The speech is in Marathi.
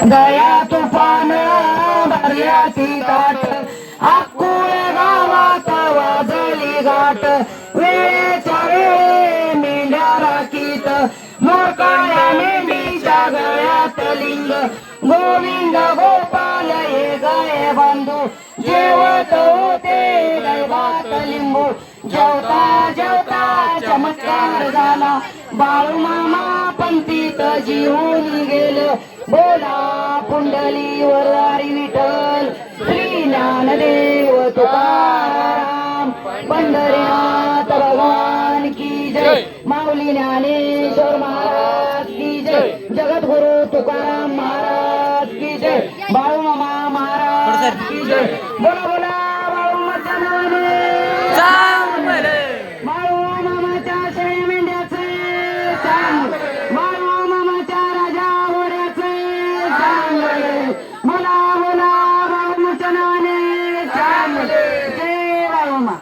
दया तुफान दर्याची ताट अक्कूळ गावात वाजली गाठ वेळेच्या वेळे मेंढ्या राखीत मोरकाळ्या मेंढीच्या गळ्यात लिंग गोविंद गोपाल हे गळे बांधू जेवत होते दैवात लिंबू जेवता जेवता चमत्कार झाला बाळूमामा पंथीत जीवन गेलं बोला पुंडलीवर हरी विठ्ठल श्री ज्ञानदेव तुकाराम पंढरीनाथ भगवान की जय माऊली ज्ञानेश्वर महाराज की जय जगद्गुरु तुकाराम महाराज की जय बाळूमामा महाराज की जय बोला बोला बाळूमाच्या नावाने बाळूमामाच्या शेळ्या मेंढ्याचे सांग बाळूमामाच्या राजा घोड्याचे सांग बोला बोला बाळूमाच्या नावाने सांग जय बाळूमा